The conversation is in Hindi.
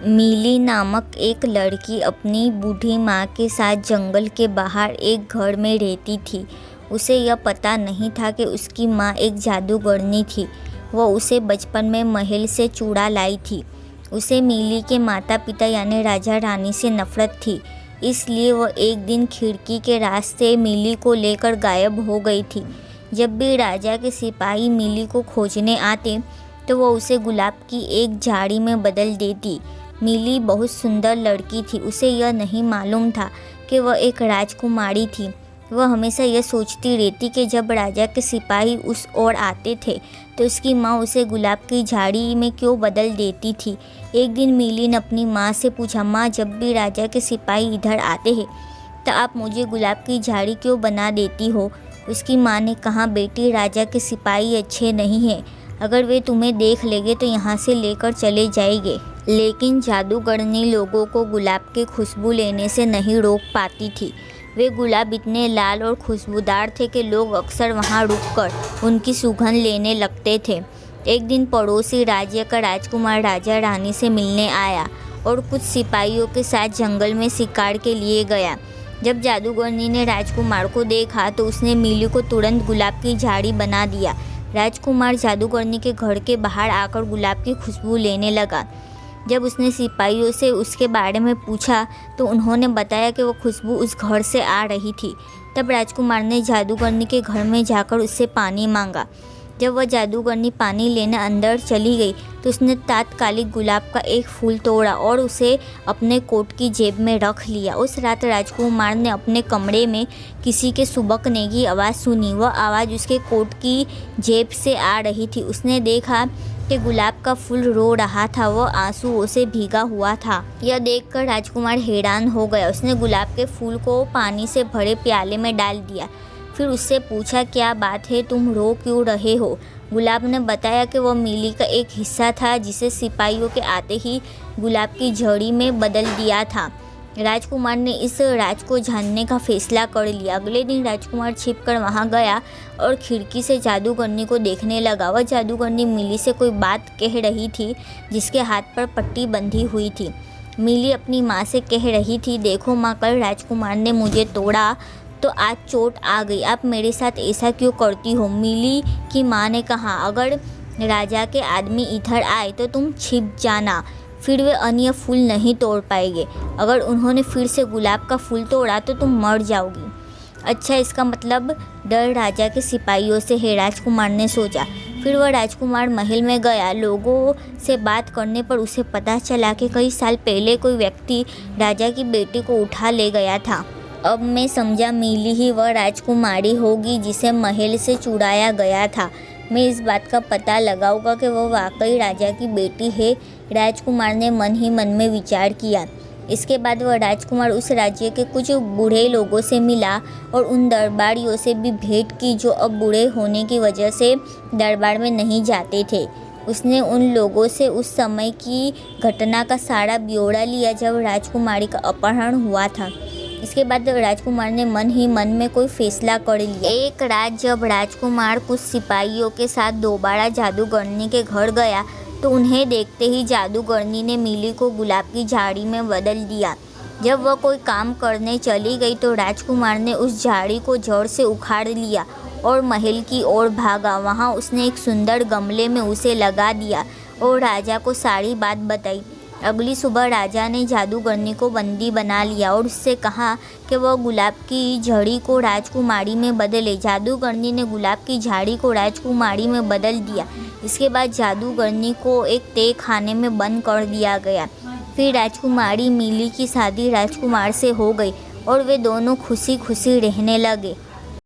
मिली नामक एक लड़की अपनी बूढ़ी माँ के साथ जंगल के बाहर एक घर में रहती थी। उसे यह पता नहीं था कि उसकी माँ एक जादूगरनी थी। वह उसे बचपन में महल से चुरा लाई थी। उसे मिली के माता पिता यानी राजा रानी से नफरत थी, इसलिए वह एक दिन खिड़की के रास्ते मिली को लेकर गायब हो गई थी। जब भी राजा के सिपाही मिली को खोजने आते तो वह उसे गुलाब की एक झाड़ी में बदल देती। मिली बहुत सुंदर लड़की थी। उसे यह नहीं मालूम था कि वह एक राजकुमारी थी। वह हमेशा यह सोचती रहती कि जब राजा के सिपाही उस ओर आते थे तो उसकी माँ उसे गुलाब की झाड़ी में क्यों बदल देती थी। एक दिन मिली ने अपनी माँ से पूछा, माँ, जब भी राजा के सिपाही इधर आते हैं तो आप मुझे गुलाब की झाड़ी क्यों बना देती हो। उसकी माँ ने कहा, बेटी, राजा के सिपाही अच्छे नहीं हैं। अगर वे तुम्हें देख लेंगे तो यहाँ से लेकर चले जाएंगे। लेकिन जादूगरनी लोगों को गुलाब की खुशबू लेने से नहीं रोक पाती थी। वे गुलाब इतने लाल और खुशबूदार थे कि लोग अक्सर वहाँ रुककर उनकी सुगंध लेने लगते थे। एक दिन पड़ोसी राज्य का राजकुमार राजा रानी से मिलने आया और कुछ सिपाहियों के साथ जंगल में शिकार के लिए गया। जब जादूगरनी ने राजकुमार को देखा तो उसने मिली को तुरंत गुलाब की झाड़ी बना दिया। राजकुमार जादूगरनी के घर के बाहर आकर गुलाब की खुशबू लेने लगा। जब उसने सिपाहियों से उसके बारे में पूछा तो उन्होंने बताया कि वो खुशबू उस घर से आ रही थी। तब राजकुमार ने जादूगरनी के घर में जाकर उससे पानी मांगा। जब वह जादूगरनी पानी लेने अंदर चली गई तो उसने तात्कालिक गुलाब का एक फूल तोड़ा और उसे अपने कोट की जेब में रख लिया। उस रात राजकुमार ने अपने कमरे में किसी के सुबकने की आवाज़ सुनी। वह आवाज़ उसके कोट की जेब से आ रही थी। उसने देखा कि गुलाब का फूल रो रहा था। वह आंसुओं से भीगा हुआ था। यह देखकर राजकुमार हैरान हो गया। उसने गुलाब के फूल को पानी से भरे प्याले में डाल दिया। फिर उससे पूछा, क्या बात है, तुम रो क्यों रहे हो। गुलाब ने बताया कि वह मिली का एक हिस्सा था जिसे सिपाहियों के आते ही गुलाब की झड़ी में बदल दिया था। राजकुमार ने इस राज को जानने का फैसला कर लिया। अगले दिन राजकुमार छिपकर वहां गया और खिड़की से जादूगरनी को देखने लगा। वह जादूगरनी मिली से कोई बात कह रही थी जिसके हाथ पर पट्टी बंधी हुई थी। मिली अपनी माँ से कह रही थी, देखो माँ, कल राजकुमार ने मुझे तोड़ा तो आज चोट आ गई। आप मेरे साथ ऐसा क्यों करती हो। मिली की माँ ने कहा, अगर राजा के आदमी इधर आए तो तुम छिप जाना, फिर वे अन्य फूल नहीं तोड़ पाएंगे। अगर उन्होंने फिर से गुलाब का फूल तोड़ा तो तुम मर जाओगी। अच्छा, इसका मतलब डर राजा के सिपाहियों से है, राजकुमार ने सोचा। फिर वह राजकुमार महल में गया। लोगों से बात करने पर उसे पता चला कि कई साल पहले कोई व्यक्ति राजा की बेटी को उठा ले गया था। अब मैं समझा, मिली ही वह राजकुमारी होगी जिसे महल से चुराया गया था। मैं इस बात का पता लगाऊंगा कि वह वाकई राजा की बेटी है। राजकुमार ने मन ही मन में विचार किया। इसके बाद वह राजकुमार उस राज्य के कुछ बूढ़े लोगों से मिला और उन दरबारियों से भी भेंट की जो अब बूढ़े होने की वजह से दरबार में नहीं जाते थे। उसने उन लोगों से उस समय की घटना का सारा ब्यौरा लिया जब राजकुमारी का अपहरण हुआ था। इसके बाद राजकुमार ने मन ही मन में कोई फैसला कर लिया। एक रात जब राजकुमार कुछ सिपाहियों के साथ दोबारा जादूगरनी के घर गया तो उन्हें देखते ही जादूगरनी ने मिली को गुलाब की झाड़ी में बदल दिया। जब वह कोई काम करने चली गई तो राजकुमार ने उस झाड़ी को जड़ से उखाड़ लिया और महल की ओर भागा। वहाँ उसने एक सुंदर गमले में उसे लगा दिया और राजा को सारी बात बताई। अगली सुबह राजा ने जादूगरनी को बंदी बना लिया और उससे कहा कि वह गुलाब की झड़ी को राजकुमारी में बदले। जादूगरनी ने गुलाब की झाड़ी को राजकुमारी में बदल दिया। इसके बाद जादूगरनी को एक तय खाने में बंद कर दिया गया। फिर राजकुमारी मिली की शादी राजकुमार से हो गई और वे दोनों खुशी खुशी रहने लगे।